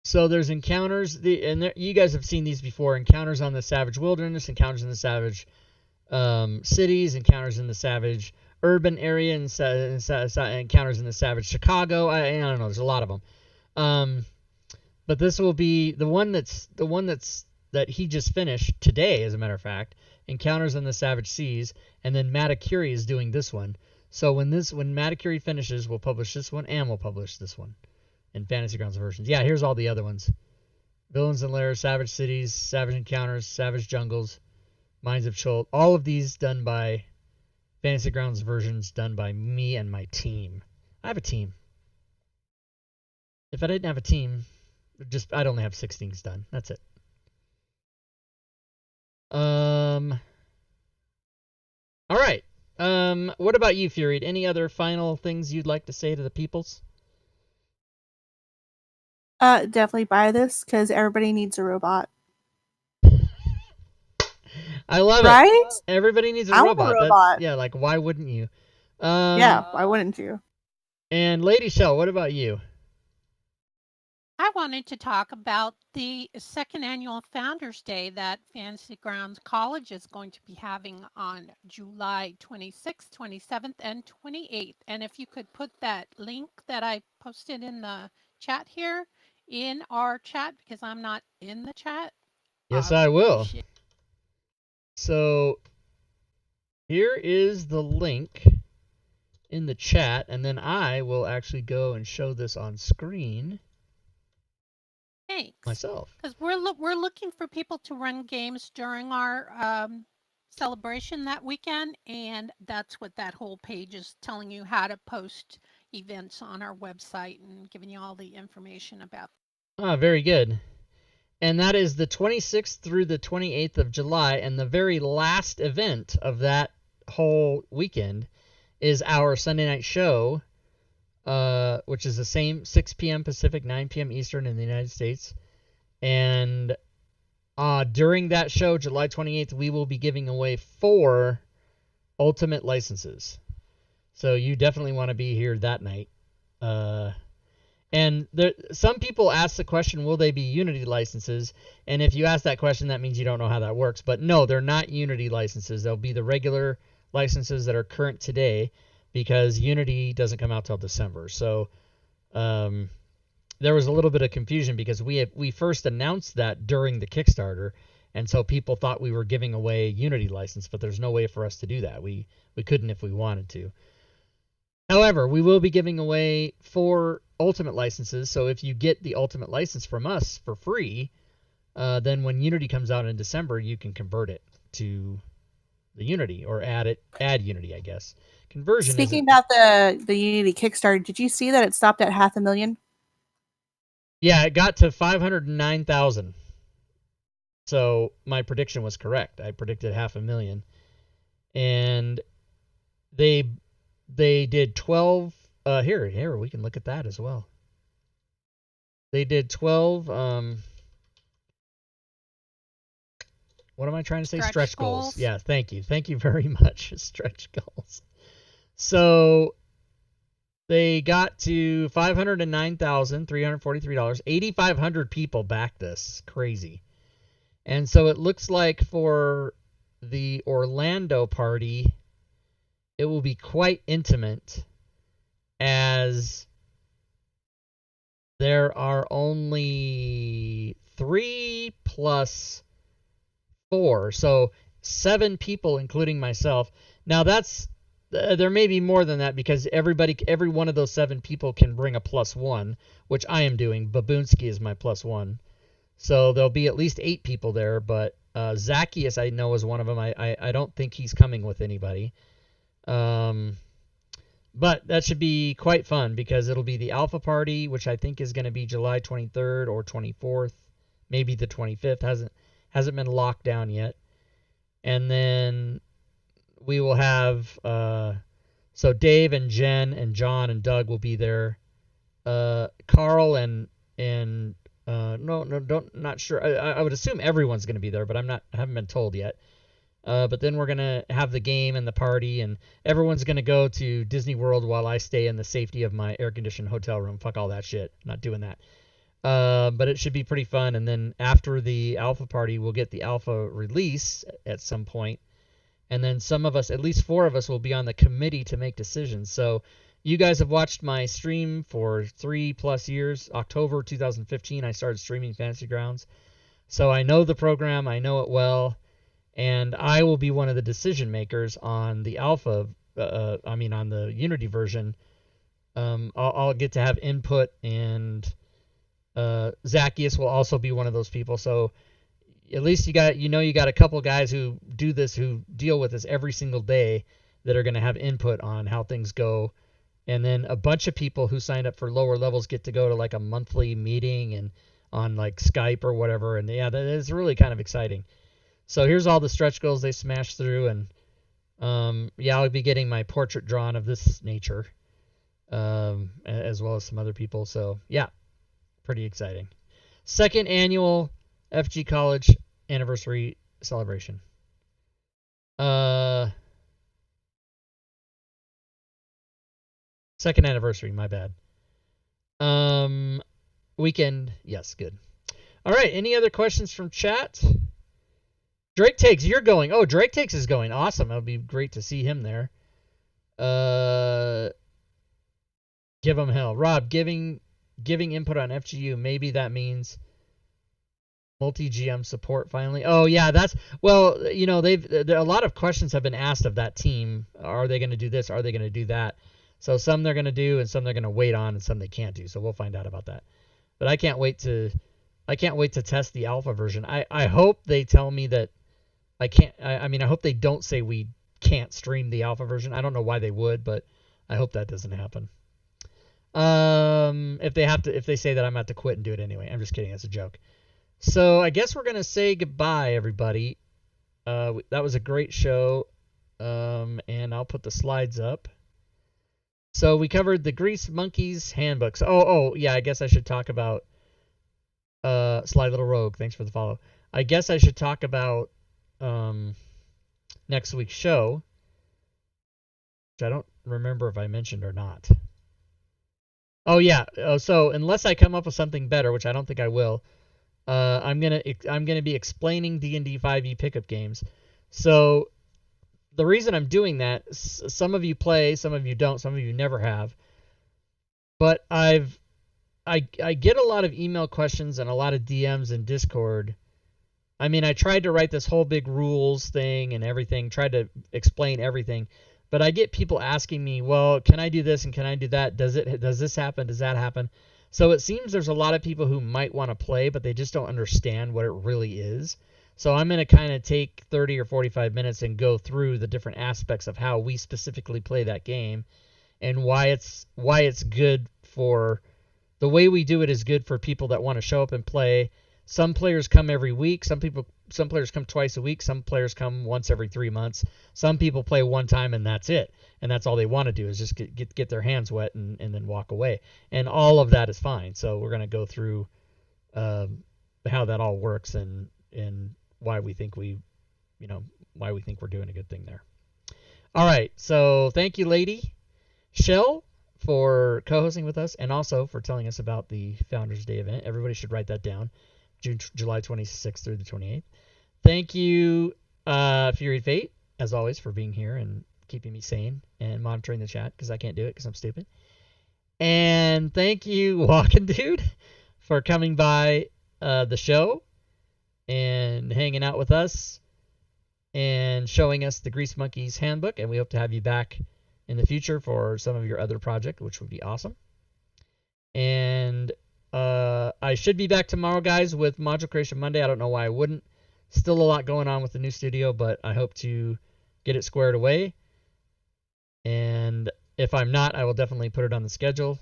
So there's encounters, you guys have seen these before. Encounters on the Savage Wilderness, encounters in the Savage cities, encounters in the Savage urban area, and encounters in the Savage Chicago. I don't know. There's a lot of them. But this will be the one that he just finished today, as a matter of fact. Encounters in the Savage Seas, and then Matakuri is doing this one. So when Matakuri finishes, we'll publish this one, and we'll publish this one in Fantasy Grounds versions. Yeah, here's all the other ones. Villains and Lairs, Savage Cities, Savage Encounters, Savage Jungles, Mines of Chult. All of these done by Fantasy Grounds versions, done by me and my team. I have a team. If I didn't have a team, I'd only have 6 things done. That's it. All right. What about you, Fury? Any other final things you'd like to say to the peoples? Definitely buy this because everybody needs a robot. I love it. Right? Everybody needs a I want a robot. robot. Yeah, like why wouldn't you? Yeah, why wouldn't you? And Lady Shell, what about you? I wanted to talk about the second annual Founders Day that Fantasy Grounds College is going to be having on July 26th, 27th, and 28th. And if you could put that link that I posted in the chat here in our chat, because I'm not in the chat. Yes, I will. So here is the link in the chat, and then I will actually go and show this on screen. Thanks. Myself. Because we're looking for people to run games during our celebration that weekend, and that's what that whole page is telling you, how to post events on our website and giving you all the information about. Very good. And that is the 26th through the 28th of July, and the very last event of that whole weekend is our Sunday night show, which is the same 6 p.m. Pacific, 9 p.m. Eastern in the United States. And during that show, July 28th, we will be giving away 4 Ultimate licenses. So you definitely want to be here that night. And some people ask the question, will they be Unity licenses? And if you ask that question, that means you don't know how that works. But no, they're not Unity licenses. They'll be the regular licenses that are current today, because Unity doesn't come out till December. So there was a little bit of confusion because we first announced that during the Kickstarter, and so people thought we were giving away Unity license, but there's no way for us to do that. We couldn't if we wanted to. However, we will be giving away 4 Ultimate licenses, so if you get the Ultimate license from us for free, then when Unity comes out in December, you can convert it to the Unity, or add Unity, I guess. Conversion. Speaking about the Unity Kickstarter, did you see that it stopped at 500,000? Yeah, it got to 509,000. So my prediction was correct. I predicted 500,000, and they did 12. Here we can look at that as well. They did 12. What am I trying to say? Stretch goals. Yeah, thank you very much. Stretch goals. So they got to $509,343. 8,500 people backed this. Crazy. And so it looks like for the Orlando party, it will be quite intimate, as there are only 3 plus 4, so 7 people, including myself. Now there may be more than that, because every one of those 7 people can bring a +1, which I am doing. Baboonsky is my +1. So there'll be at least 8 people there, but Zacchaeus I know is one of them. I don't think he's coming with anybody. But that should be quite fun, because it'll be the alpha party, which I think is going to be July 23rd or 24th, maybe the 25th. Hasn't been locked down yet. And then we will have so Dave and Jen and John and Doug will be there. Carl and not sure. I would assume everyone's going to be there, but I haven't been told yet. But then we're going to have the game and the party, and everyone's going to go to Disney World while I stay in the safety of my air-conditioned hotel room. Fuck all that shit. I'm not doing that. But it should be pretty fun. And then after the alpha party, we'll get the alpha release at some point. And then some of us, at least 4 of us, will be on the committee to make decisions. So you guys have watched my stream for 3+ years. October 2015, I started streaming Fantasy Grounds. So I know the program. I know it well. And I will be one of the decision makers on the alpha, on the Unity version. I'll get to have input, and Zacchaeus will also be one of those people. So at least you got a couple guys who do this, who deal with this every single day, that are going to have input on how things go. And then a bunch of people who signed up for lower levels get to go to like a monthly meeting and on like Skype or whatever. And yeah, that is really kind of exciting. So here's all the stretch goals they smashed through, and Yeah, I'll be getting my portrait drawn of this nature, as well as some other people. So yeah, pretty exciting. Second annual FG College anniversary celebration. Second anniversary, my bad. Weekend, yes, good. All right, any other questions from chat? Drake Takes, you're going. Oh, Drake Takes is going. Awesome. It'll be great to see him there. Give him hell. Rob, giving input on FGU. Maybe that means multi-GM support finally. Oh, yeah, that's... Well, you know, a lot of questions have been asked of that team. Are they going to do this? Are they going to do that? So some they're going to do, and some they're going to wait on, and some they can't do. So we'll find out about that. But I can't wait to test the alpha version. I hope they tell me that I can't. I mean, I hope they don't say we can't stream the alpha version. I don't know why they would, but I hope that doesn't happen. If they say that, I'm gonna have to quit and do it anyway. I'm just kidding. That's a joke. So I guess we're gonna say goodbye, everybody. That was a great show. And I'll put the slides up. So we covered the Greasemonkey's handbooks. Oh, yeah, I guess I should talk about Sly Little Rogue. Thanks for the follow. I guess I should talk about next week's show, which I don't remember if I mentioned or not. Oh, yeah. So unless I come up with something better, which I don't think I will, I'm gonna be explaining D&D 5e pickup games. So the reason I'm doing that, some of you play, some of you don't, some of you never have. But I get a lot of email questions and a lot of DMs in Discord. I mean, I tried to write this whole big rules thing and everything, tried to explain everything, but I get people asking me, well, can I do this and can I do that? Does this happen? Does that happen? So it seems there's a lot of people who might want to play, but they just don't understand what it really is. So I'm going to kind of take 30 or 45 minutes and go through the different aspects of how we specifically play that game and why it's good for the way we do it is good for people that want to show up and play. Some players come every week. Some players come twice a week. Some players come once every 3 months. Some people play one time and that's it. And that's all they want to do is just get their hands wet and then walk away. And all of that is fine. So we're going to go through how that all works and why we think we're doing a good thing there. All right. So thank you, Lady Shell, for co-hosting with us and also for telling us about the Founders Day event. Everybody should write that down. July 26th through the 28th. Thank you, Fury Fate, as always, for being here and keeping me sane and monitoring the chat because I can't do it because I'm stupid. And thank you, WalkinDude, for coming by the show and hanging out with us and showing us the Greasemonkey's handbook. And we hope to have you back in the future for some of your other project, which would be awesome. And I should be back tomorrow, guys, with Module Creation Monday. I don't know why I wouldn't. Still a lot going on with the new studio, but I hope to get it squared away. And if I'm not, I will definitely put it on the schedule.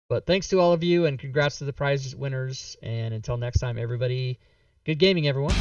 But thanks to all of you, and congrats to the prize winners. And until next time, everybody, good gaming, everyone.